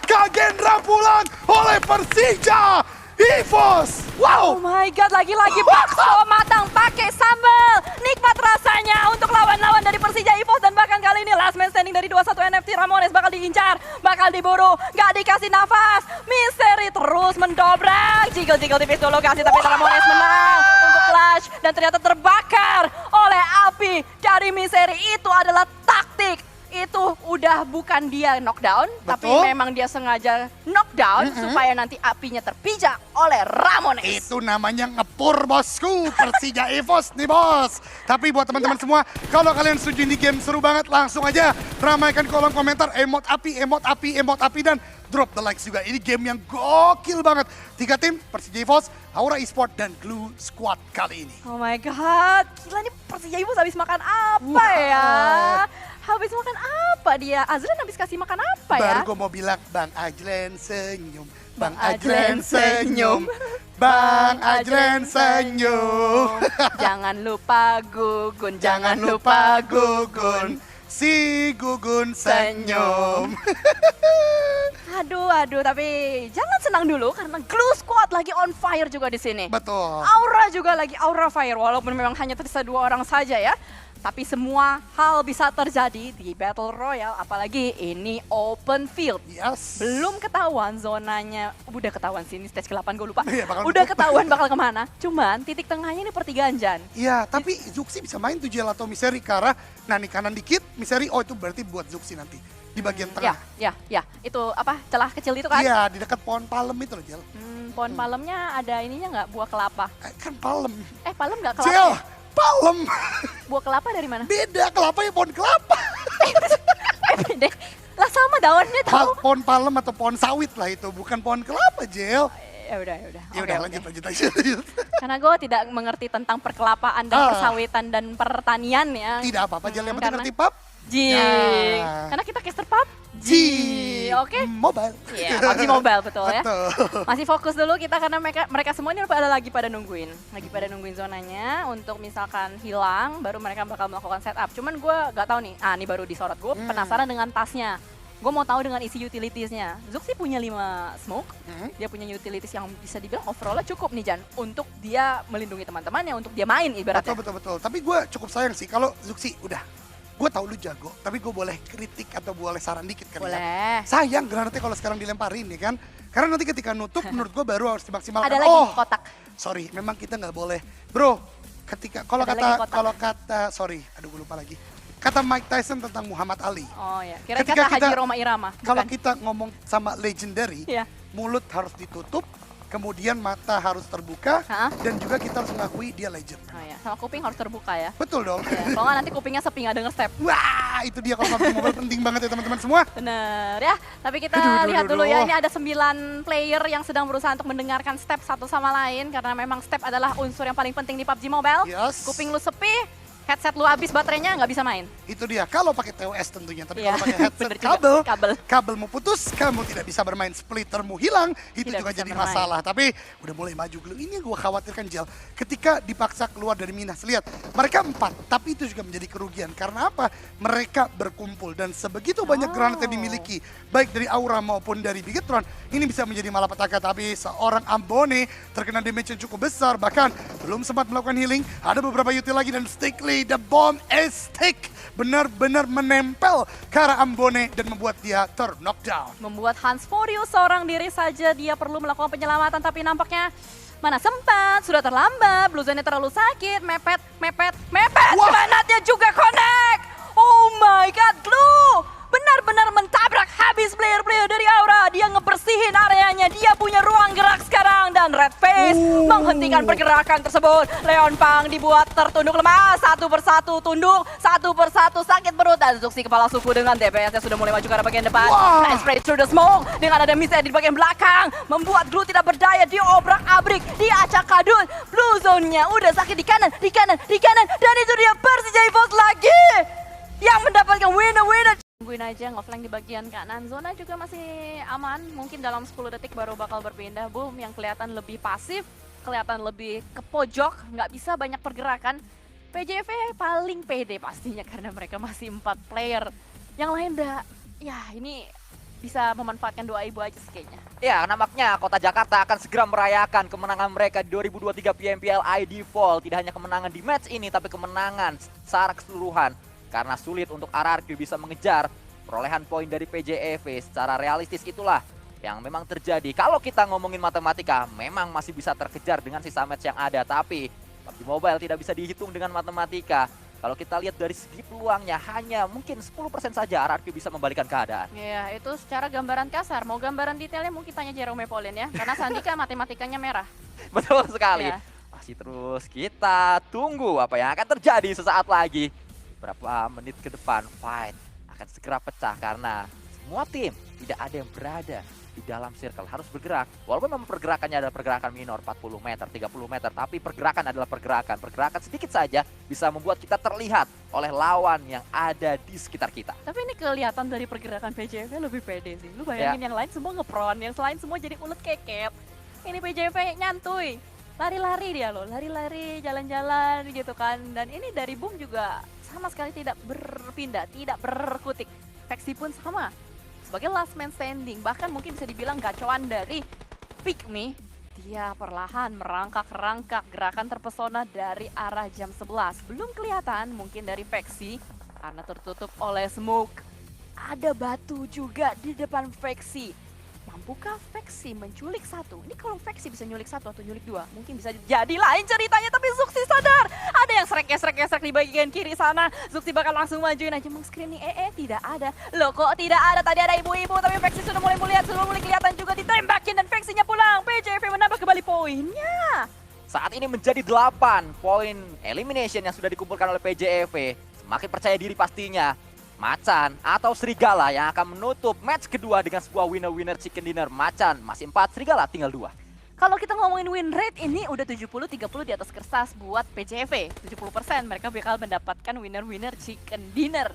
Kagendra pulang oleh Persija EVOS. Oh Wow! my god, lagi-lagi bakso matang pakai sambal. Nikmat rasanya untuk lawan-lawan dari Persija EVOS. Dan bahkan kali ini last man standing dari 21 NFT Ramones bakal diincar, bakal diburu, gak dikasih nafas. Misery terus mendobrak. Jiggle-jiggle tipis dulu kasih, tapi Ramones menang untuk Clash. Dan ternyata terbakar oleh api dari Misery. Itu adalah taktik. itu udah bukan dia knockdown, tapi Betul. memang dia sengaja knockdown supaya nanti apinya terpijak oleh Ramones. Itu namanya ngepur, bosku. Persija EVOS nih, bos. Tapi buat teman-teman semua, kalau kalian setuju ini game seru banget, langsung aja ramaikan kolom komentar emot api, emot api, emot api, dan drop the likes juga. Ini game yang gokil banget. 3 tim, Persija EVOS, Aura Esport, dan Glue Squad kali ini. Oh my god, gila nih Persija Ibu habis makan apa ya? Habis makan apa dia? Azlan habis kasih makan apa ya? Baru gue mau bilang, Bang Ajlen senyum. Bang Ajlen senyum. Bang Ajlen senyum. Jangan lupa Gugun, Jangan lupa Gugun. Si Gugun senyum. Aduh, tapi jangan senang dulu karena Glue Squad lagi on fire juga di sini. Betul. Aura juga lagi aura fire, walaupun memang hanya tersisa 2 orang saja ya. Tapi semua hal bisa terjadi di Battle Royale, apalagi ini open field. Yes. Belum ketahuan zonanya, udah ketahuan sih ini stage ke-8 gue lupa. Iya, bakal Udah ditutup. ketahuan bakal kemana, cuman titik tengahnya ini pertigaan Jan. Iya, tapi Zuxi bisa main tuh Jel atau Miseri ke arah nani kanan dikit, Miseri, oh itu berarti buat Zuxi nanti di bagian tengah. Ya, itu apa, celah kecil itu kan? Iya, di dekat pohon palem itu loh, Jel. Pohon palemnya ada ininya nggak, buah kelapa? Kan palem. Palem nggak kelapa? Jel, ya? palem. Buah kelapa dari mana? Beda, kelapa ya pohon kelapa. Beda. Lah sama daunnya tahu. Pohon palem atau pohon sawit lah itu, bukan pohon kelapa, Jel. Ya udah. Ya Oke, udah, oke. lanjut aja. Karena gue tidak mengerti tentang perkelapaan dan persawitan dan pertanian ya. Tidak apa-apa, Jel, yang penting karena- ngerti pap. Ji. Ya. Karena kita caster PUBG. Oke. Mobile. Iya, PUBG Mobile betul ya. Betul. Masih fokus dulu kita karena mereka semua ini lagi pada nungguin zonanya untuk misalkan hilang baru mereka bakal melakukan setup. Cuman gue gak tahu nih, ini baru disorot. Gue penasaran dengan tasnya. Gue mau tahu dengan isi utilitiesnya. Zuxi punya 5 smoke, dia punya utilities yang bisa dibilang overallnya cukup nih Jan. Untuk dia melindungi teman-temannya, untuk dia main ibaratnya. Betul. Tapi gue cukup sayang sih kalau Zuxi udah. Gue tahu lu jago, tapi gue boleh kritik atau boleh saran dikit kan? Boleh. Sayang granatnya kalau sekarang dilemparin ya kan? Karena nanti ketika nutup menurut gue baru harus dimaksimalkan. Ada lagi kotak. Sorry, memang kita nggak boleh. Bro, ketika kalau Ada lagi kotak. sorry, aduh gue lupa lagi. Kata Mike Tyson tentang Muhammad Ali. Oh ya, kira Ketika kata Haji kita- Roma Irama. Kalau bukan? kita ngomong sama legendary, Iya. mulut harus ditutup, kemudian mata harus terbuka, Hah? dan juga kita harus mengakui dia legend. Oh ya, sama kuping harus terbuka ya. Betul dong. Ya, kalau nggak nanti kupingnya sepi nggak denger step. Wah, itu dia kalau PUBG Mobile penting banget ya teman-teman semua. Bener ya, tapi kita Aduh, lihat dulu ya, aduh. ini ada 9 player yang sedang berusaha untuk mendengarkan step satu sama lain. Karena memang step adalah unsur yang paling penting di PUBG Mobile. Yes. Kuping lu sepi, headset lu habis baterainya nggak bisa main. Itu dia, kalau pakai TOS tentunya. Tapi Iya, kalau pakai headset bener juga. kabelmu putus, kamu tidak bisa bermain, splittermu hilang, itu Tidak juga bisa jadi bermain. masalah. Tapi udah mulai maju Glue. Ini yang gue khawatirkan, Jel. Ketika dipaksa keluar dari Minas, lihat, mereka 4, tapi itu juga menjadi kerugian. Karena apa? Mereka berkumpul, dan sebegitu banyak granat yang dimiliki, baik dari Aura maupun dari Bigetron, ini bisa menjadi malapetaka. Tapi seorang Ambone terkena damage yang cukup besar, bahkan belum sempat melakukan healing, ada beberapa util lagi, dan Stickly, the bomb is stick, benar-benar menempel ke arah Ambone dan membuat dia ter-knockdown. Membuat Hans Furious seorang diri saja dia perlu melakukan penyelamatan, tapi nampaknya mana sempat, sudah terlambat, Blue Zone-nya terlalu sakit, mepet, Wah. granatnya juga connect. Oh my god, Glue benar-benar mentabrak habis player-player dari Aura. Dia ngebersihin areanya, dia punya ruang gerak sekarang, dan Red Face menghentikan pergerakan tersebut. Leon Pang dibuat tertunduk lemah, satu persatu tunduk, satu persatu sakit perut, dan Zuxi kepala suku dengan DPS-nya sudah mulai maju ke arah bagian depan. Wah. Nice spray through the smoke dengan ada miss di bagian belakang, membuat Glue tidak berdaya, diobrak-abrik, diacak-adut. Blue Zone-nya udah sakit di kanan, dan itu dia Persija EVOS lagi yang mendapatkan winner. Tungguin aja ngeflank di bagian kanan. Zona juga masih aman. Mungkin dalam 10 detik baru bakal berpindah. Boom yang kelihatan lebih pasif, kelihatan lebih ke pojok, nggak bisa banyak pergerakan. PJV paling pede pastinya karena mereka masih 4 player. Yang lain udah, ya ini bisa memanfaatkan doa ibu aja sih kayaknya. Ya, nampaknya Kota Jakarta akan segera merayakan kemenangan mereka di 2023 PMPL ID Fall. Tidak hanya kemenangan di match ini, tapi kemenangan secara keseluruhan. Karena sulit untuk RRQ bisa mengejar perolehan poin dari PJEV. Secara realistis itulah yang memang terjadi. Kalau kita ngomongin matematika, memang masih bisa terkejar dengan sisa match yang ada. Tapi PUBG Mobile tidak bisa dihitung dengan matematika. Kalau kita lihat dari segi peluangnya hanya mungkin 10% saja RRQ bisa membalikan keadaan. Iya, itu secara gambaran kasar. Mau gambaran detailnya mungkin tanya Jerome Pauline ya. Karena Sandika matematikanya merah. Betul sekali. Iya. Masih terus kita tunggu apa yang akan terjadi sesaat lagi. Beberapa menit ke depan fight akan segera pecah karena semua tim tidak ada yang berada di dalam circle, harus bergerak. Walaupun memang pergerakannya adalah pergerakan minor 40 meter, 30 meter, tapi pergerakan adalah pergerakan. Pergerakan sedikit saja bisa membuat kita terlihat oleh lawan yang ada di sekitar kita. Tapi ini kelihatan dari pergerakan PJV lebih pede sih. Lu bayangin yang lain semua ngepron, yang lain semua jadi ulet keket. Ini PJV nyantuy. Lari-lari dia loh, lari-lari, jalan-jalan gitu kan. Dan ini dari Boom juga sama sekali tidak berpindah, tidak berkutik. Veksi pun sama. Sebagai last man standing, bahkan mungkin bisa dibilang gacoan dari Pikmi. Dia perlahan merangkak-rangkak gerakan terpesona dari arah jam 11. Belum kelihatan mungkin dari Veksi karena tertutup oleh smoke. Ada batu juga di depan Veksi. Mampukah Veksi menculik satu? Ini kalau Veksi bisa nyulik satu atau nyulik dua, mungkin bisa jadi lain ceritanya. Tapi Zuxi sadar, ada yang srek-gesrek di bagian kiri sana. Zuxi bakal langsung majuin aja meng-screening. Tidak ada. Loh kok tidak ada? Tadi ada ibu-ibu, tapi Veksi sudah mulai melihat, sudah mulai kelihatan juga ditembakin dan Veksinya pulang. PJV menambah kembali poinnya. Saat ini menjadi 8 poin elimination yang sudah dikumpulkan oleh PJV. Semakin percaya diri pastinya. Macan atau Serigala yang akan menutup match kedua dengan sebuah winner-winner chicken dinner. Macan masih 4, Serigala tinggal 2. Kalau kita ngomongin win rate ini udah 70-30 di atas kertas buat PJV. 70% mereka bakal mendapatkan winner-winner chicken dinner.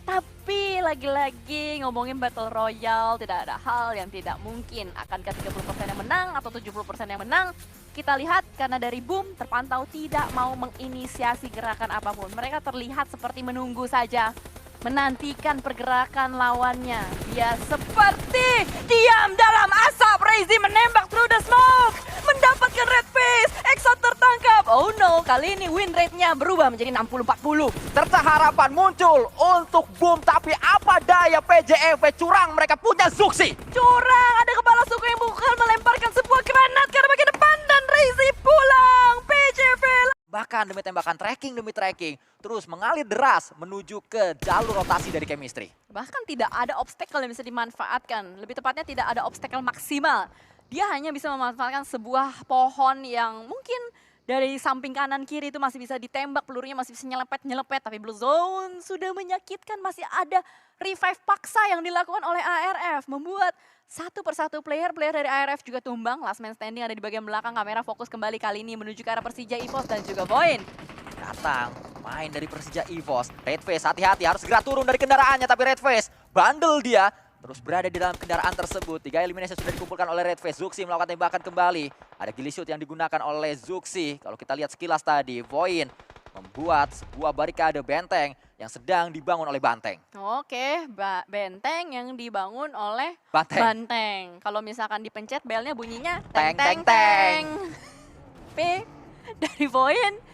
Tapi lagi-lagi ngomongin Battle Royale, tidak ada hal yang tidak mungkin. Akankah 30% yang menang atau 70% yang menang? Kita lihat karena dari Boom terpantau tidak mau menginisiasi gerakan apapun. Mereka terlihat seperti menunggu saja. Menantikan pergerakan lawannya. Dia seperti diam dalam asap. Reizi menembak through the smoke. Mendapatkan red face. Exot tertangkap. Oh no, kali ini win rate-nya berubah menjadi 60-40. Serta harapan muncul untuk Boom. Tapi apa daya PJV curang, mereka punya Zuxi. Curang, ada kepala suku yang bukan melemparkan sebuah granat ke arah bagian depan. Dan Reizi pulang. PJV Bahkan demi tembakan tracking demi tracking. Terus mengalir deras menuju ke jalur rotasi dari chemistry. bahkan tidak ada obstacle yang bisa dimanfaatkan. Lebih tepatnya tidak ada obstacle maksimal. Dia hanya bisa memanfaatkan sebuah pohon yang mungkin dari samping kanan kiri itu masih bisa ditembak, pelurunya masih bisa nyelepet-nyelepet. Tapi Blue Zone sudah menyakitkan, masih ada revive paksa yang dilakukan oleh ARF. Membuat satu persatu player dari ARF juga tumbang. Last man standing ada di bagian belakang, kamera fokus kembali kali ini menuju ke arah Persija EVOS dan juga Void. Datang main dari Persija EVOS. Redface hati-hati harus segera turun dari kendaraannya, tapi Redface bandel dia. Terus berada di dalam kendaraan tersebut. 3 eliminasi sudah dikumpulkan oleh Redface. Zuxi melakukan tembakan kembali. Ada glill shoot yang digunakan oleh Zuxi. Kalau kita lihat sekilas tadi, Void membuat sebuah barikade benteng yang sedang dibangun oleh Banteng. Oke, benteng yang dibangun oleh Banteng. Banteng. Kalau misalkan dipencet belnya bunyinya Teng, teng teng teng, teng. P dari Void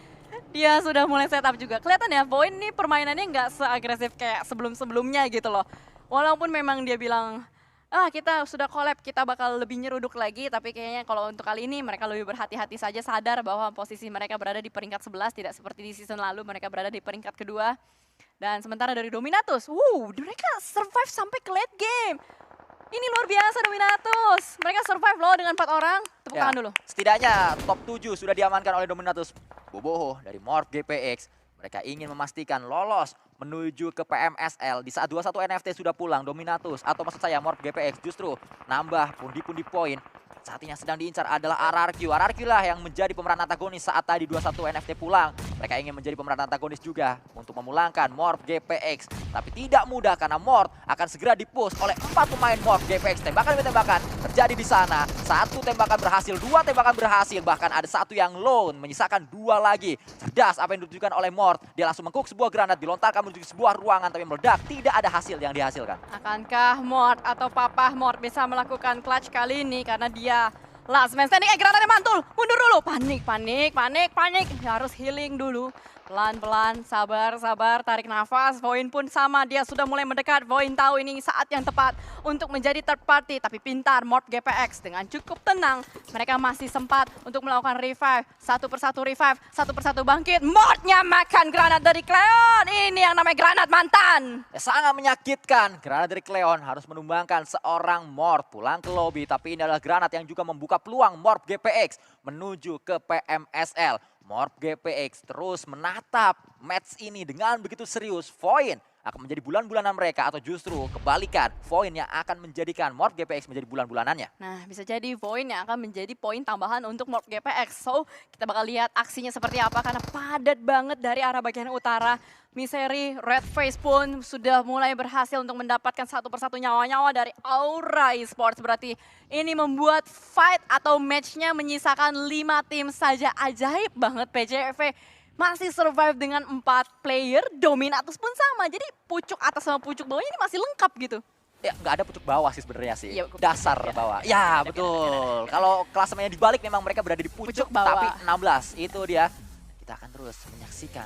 dia sudah mulai setup juga. Kelihatan ya Void nih permainannya nggak seagresif kayak sebelum-sebelumnya gitu loh. Walaupun memang dia bilang, kita sudah collab, kita bakal lebih nyeruduk lagi. Tapi kayaknya kalau untuk kali ini mereka lebih berhati-hati saja, sadar bahwa posisi mereka berada di peringkat 11. Tidak seperti di season lalu, mereka berada di peringkat kedua. Dan sementara dari Dominatus, mereka survive sampai ke late game. Ini luar biasa Dominatus. Mereka survive loh dengan 4 orang. Tepuk tangan dulu. Setidaknya top 7 sudah diamankan oleh Dominatus. Boboho dari Morph GPX. Mereka ingin memastikan lolos menuju ke PMSL. Di saat 21 NFT sudah pulang, Dominatus atau maksud saya Morph GPX justru nambah pundi-pundi poin. Saat ini yang sedang diincar adalah RRQ. RRQ lah yang menjadi pemeran antagonis saat tadi 21 NFT pulang. Mereka ingin menjadi pemeran antagonis juga untuk memulangkan Morph GPX. Tapi tidak mudah karena Morph akan segera dipush oleh 4 pemain Morph GPX. Tembakan demi tembakan terjadi di sana. 1 tembakan berhasil, 2 tembakan berhasil. Bahkan ada 1 yang lone, menyisakan 2 lagi. Cerdas apa yang ditunjukkan oleh Morph. Dia langsung mengcook sebuah granat, dilontarkan menuju sebuah ruangan tapi meledak. Tidak ada hasil yang dihasilkan. Akankah Morph atau Papa Morph bisa melakukan clutch kali ini karena dia last man standing, granatnya mantul, mundur dulu, panik, harus healing dulu. Pelan-pelan, sabar, tarik nafas. Voin pun sama, dia sudah mulai mendekat. Voin tahu ini saat yang tepat untuk menjadi third party. Tapi pintar Morph GPX dengan cukup tenang. Mereka masih sempat untuk melakukan revive. Satu persatu revive, satu persatu bangkit. Morphnya makan granat dari Cleon. Ini yang namanya granat mantan. Ya, sangat menyakitkan. Granat dari Cleon harus menumbangkan seorang Morph pulang ke lobby. Tapi ini adalah granat yang juga membuka peluang Morph GPX menuju ke PMSL. Morph GPX terus menatap match ini dengan begitu serius. Voin akan menjadi bulan-bulanan mereka atau justru kebalikan. Voin yang akan menjadikan Morph GPX menjadi bulan-bulanannya. Nah, bisa jadi Voin yang akan menjadi poin tambahan untuk Morph GPX. So, kita bakal lihat aksinya seperti apa karena padat banget dari arah bagian utara. Miseri, Redface pun sudah mulai berhasil untuk mendapatkan satu persatu nyawa-nyawa dari Aura Esports. Berarti ini membuat fight atau matchnya menyisakan 5 tim saja. Ajaib banget PJV masih survive dengan 4 player, Dominatus pun sama. Jadi pucuk atas sama pucuk bawah ini masih lengkap gitu. Ya, nggak ada pucuk bawah sih sebenarnya sih. Iya, Dasar bawah. Ya, betul. Kalau klasemennya dibalik memang mereka berada di pucuk bawah. tapi 16. Itu dia. Kita akan terus menyaksikan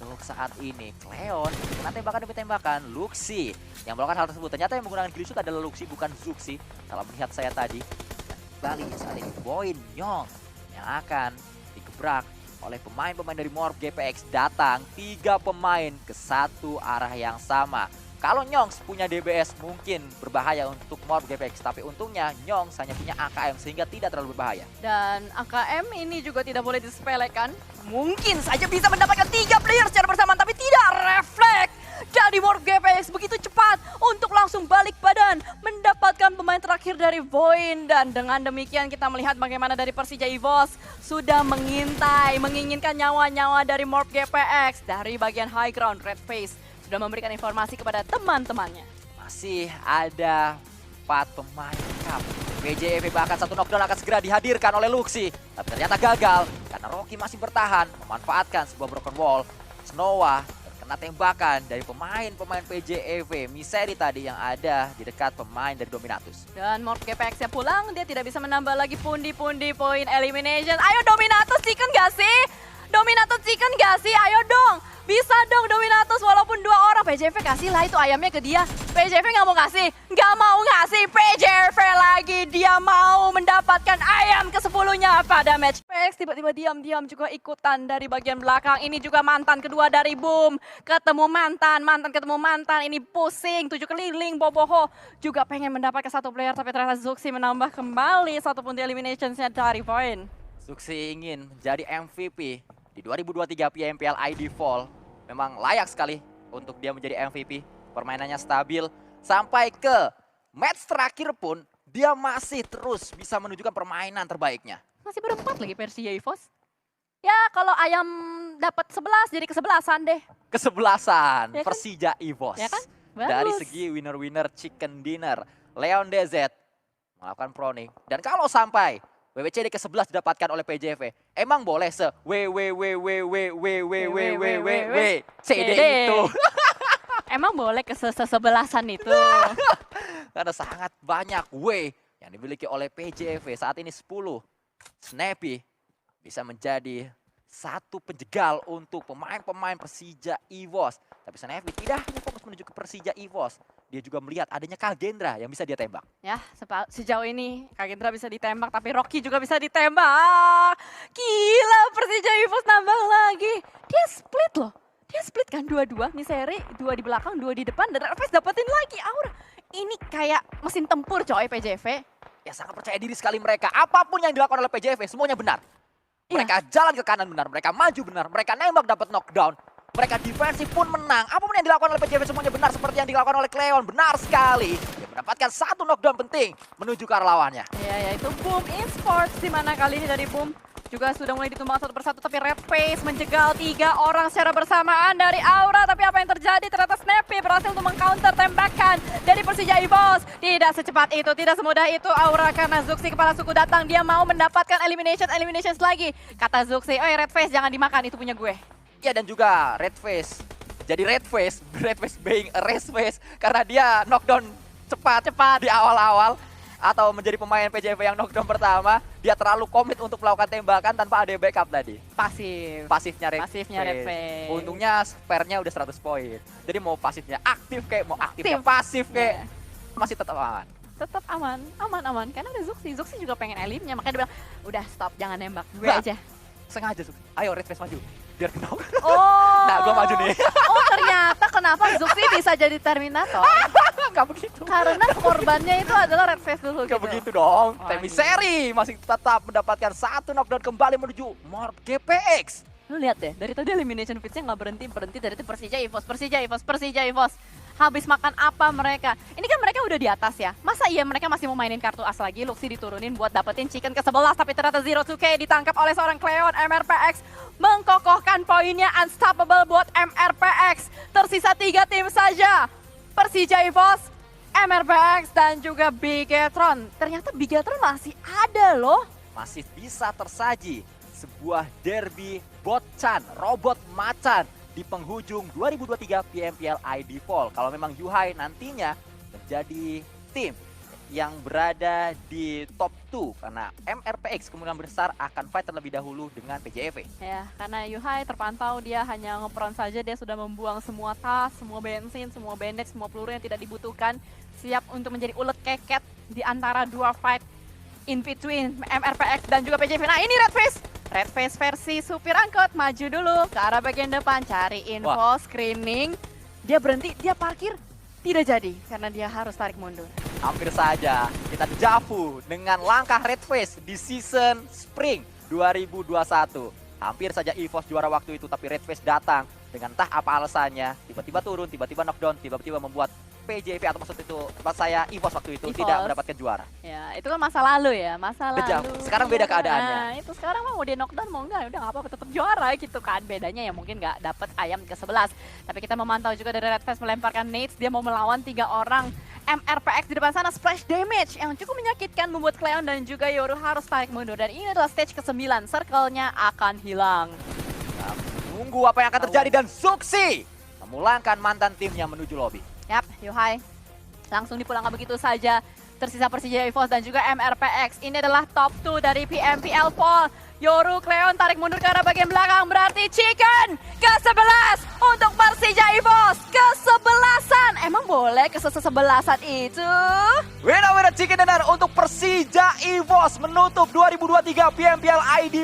untuk saat ini Cleon kena tembakan demi tembakan. Luxi yang melakukan hal tersebut. Ternyata yang menggunakan Glitch adalah Luxi bukan Zuxi. Salah melihat saya tadi. Dan kembali saat ini Voin Yong yang akan digebrak oleh pemain-pemain dari Morph GPX. Datang 3 pemain ke satu arah yang sama. Kalau Nyongs punya DBS mungkin berbahaya untuk Morph GPX. Tapi untungnya Nyongs hanya punya AKM sehingga tidak terlalu berbahaya. Dan AKM ini juga tidak boleh disepelekan. Mungkin saja bisa mendapatkan 3 player secara bersamaan tapi tidak refleks. Jadi Morph GPX begitu cepat untuk langsung balik badan mendapatkan pemain terakhir dari Voin. Dan dengan demikian kita melihat bagaimana dari Persija EVOS sudah mengintai, menginginkan nyawa-nyawa dari Morph GPX. Dari bagian high ground, Redface sudah memberikan informasi kepada teman-temannya. Masih ada 4 pemain lengkap. PJV bahkan satu knockdown akan segera dihadirkan oleh Luxi. Tapi ternyata gagal karena Rocky masih bertahan memanfaatkan sebuah broken wall. Snowa terkena tembakan dari pemain-pemain PJV. Miseri tadi yang ada di dekat pemain dari Dominatus. Dan Morph GPX-nya pulang, dia tidak bisa menambah lagi pundi-pundi poin elimination. Ayo Dominatus chicken gak sih? Dominatus chicken gak sih? Ayo dong! Bisa dong Dominatus walaupun 2 orang. PJV kasih lah itu ayamnya ke dia. PJV nggak mau ngasih. Nggak mau ngasih. PJV lagi. Dia mau mendapatkan ayam ke-10-nya pada match. PX tiba-tiba diam-diam juga ikutan dari bagian belakang. Ini juga mantan kedua dari Boom. Ketemu mantan ketemu mantan. Ini pusing. 7 keliling. Boboho juga pengen mendapatkan 1 player. Tapi ternyata Zuxi menambah kembali 1 punti eliminationsnya dari Voin. Zuxi ingin menjadi MVP di 2023 PMPL ID Fall. Memang layak sekali untuk dia menjadi MVP. Permainannya stabil. Sampai ke match terakhir pun dia masih terus bisa menunjukkan permainan terbaiknya. Masih berempat lagi Persija EVOS. Ya kalau ayam dapat 11 jadi ke-11an deh. Kesebelasan Ya kan? Persija EVOS. Ya kan? Dari Bagus. segi winner-winner chicken dinner. Leon DZ melakukan proning. Dan kalau sampai WWCD ke-11 didapatkan oleh PJV. Emang boleh CD itu. Emang boleh ke-11an itu. Karena sangat banyak W yang dimiliki oleh PJV. Saat ini 10. Snappy bisa menjadi satu penjegal untuk pemain-pemain Persija EVOS. Tapi Snappy tidak hanya fokus menuju ke Persija EVOS. Dia juga melihat adanya Kagendra yang bisa dia tembak. Ya, sejauh ini Kagendra bisa ditembak, tapi Rocky juga bisa ditembak. Gila, Persija EVOS nambah lagi. Dia split loh. Dia split kan 2-2, Miseri 2 di belakang, 2 di depan, dan Redface dapetin lagi Aura. Ini kayak mesin tempur coy PJV. Ya sangat percaya diri sekali mereka. Apapun yang dilakukan oleh PJV semuanya benar. Mereka jalan ke kanan benar, mereka maju benar, mereka nembak dapat knockdown. Mereka defensif pun menang. Apapun yang dilakukan oleh PJV semuanya benar seperti yang dilakukan oleh Cleon. Benar sekali. Dia mendapatkan 1 knockdown penting menuju ke arah lawannya. Ya, yaitu Boom Esports, di mana kali ini dari Boom juga sudah mulai ditumbang 1 persatu, tapi Redface menjegal 3 orang secara bersamaan dari Aura. Tapi apa yang terjadi? Ternyata Snappy berhasil untuk meng-counter tembakan dari Persija EVOS. Tidak secepat itu, tidak semudah itu Aura, karena Zuxi kepala suku datang. Dia mau mendapatkan eliminations lagi. Kata Zuxi, "Oi Redface, jangan dimakan, itu punya gue." Ya dan juga Redface. Jadi Redface being a race face karena dia knockdown cepat di awal-awal. atau menjadi pemain PJV yang knockdown pertama, dia terlalu komit untuk melakukan tembakan tanpa ada backup tadi. Pasifnya Red Face. Untungnya spare-nya udah 100 poin. Jadi mau pasifnya aktif kayak mau aktifnya pasif kayak masih tetap aman. Tetap aman. Karena ada Zuxi juga pengen elimnya, makanya dia bilang, udah stop, jangan nembak, gue Nggak. aja. Sengaja ayo Red Face maju biar kenal. Oh. Nah, gue maju nih. Oh ternyata kenapa Zuxi bisa jadi Terminator? Enggak begitu. Karena korbannya itu adalah Red Face dulu Enggak gitu. begitu dong. Oh, Temi iya. Seri masih tetap mendapatkan 1 knockdown kembali menuju Morb GPX. Lu lihat deh, dari tadi elimination feeds-nya nggak berhenti dari itu Persija EVOS. Habis makan apa mereka? Ini kan mereka udah di atas ya. Masa iya mereka masih mau mainin kartu as lagi? Luxi diturunin buat dapetin chicken ke-11, tapi ternyata Zero2K ditangkap oleh seorang Cleon. MRPX mengkokohkan poinnya, unstoppable buat MRPX. Tersisa 3 tim saja. Persija EVOS, MRPX, dan juga Bigetron. Ternyata Bigetron masih ada loh. Masih bisa tersaji sebuah derby botcan, robot macan di penghujung 2023 PMPL ID Fall. Kalau memang Yuhai nantinya menjadi tim yang berada di top 2 karena MRPX kemungkinan besar akan fight terlebih dahulu dengan PJV. Ya, karena Yuhai terpantau dia hanya ngeperon saja, dia sudah membuang semua tas, semua bensin, semua bandage, semua peluru yang tidak dibutuhkan. Siap untuk menjadi ulet keket di antara dua fight in between MRPX dan juga PJV. Nah ini Red Face versi supir angkot, maju dulu ke arah bagian depan, cari info, screening. Dia berhenti, dia parkir, tidak jadi karena dia harus tarik mundur. Hampir saja kita dejavu dengan langkah Red Face di season Spring 2021. Hampir saja EVOS juara waktu itu, tapi Red Face datang dengan entah apa alasannya, tiba-tiba turun, tiba-tiba knockdown, tiba-tiba membuat PJV atau maksud itu tempat saya EVOS waktu itu EVOS. tidak mendapatkan juara. Ya, itu kan masa lalu ya, masa Dejavu. lalu. Sekarang beda keadaannya. Nah, itu sekarang mau dia knockdown mau enggak, udah nggak apa-apa, tetap juara gitu kan. Bedanya ya mungkin nggak dapat ayam ke-11. Tapi kita memantau juga dari Red Face melemparkan nades, dia mau melawan 3 orang MRPX di depan sana, splash damage yang cukup menyakitkan membuat Cleon dan juga Yoru harus tarik mundur. Dan ini adalah stage ke-9, circle-nya akan hilang. Tunggu apa yang akan terjadi dan Zuxi memulangkan mantan timnya menuju lobby. Yap, Yuhai langsung dipulangkan begitu saja. Tersisa Persija EVOS dan juga MRPX. Ini adalah top 2 dari PMPL Fall. Yoru, Cleon tarik mundur ke arah bagian belakang. Berarti chicken ke-11 untuk Persija EVOS. Ke-11an. Emang boleh ke-11an itu? Winner chicken dinner untuk Persija EVOS menutup 2023 PMPL ID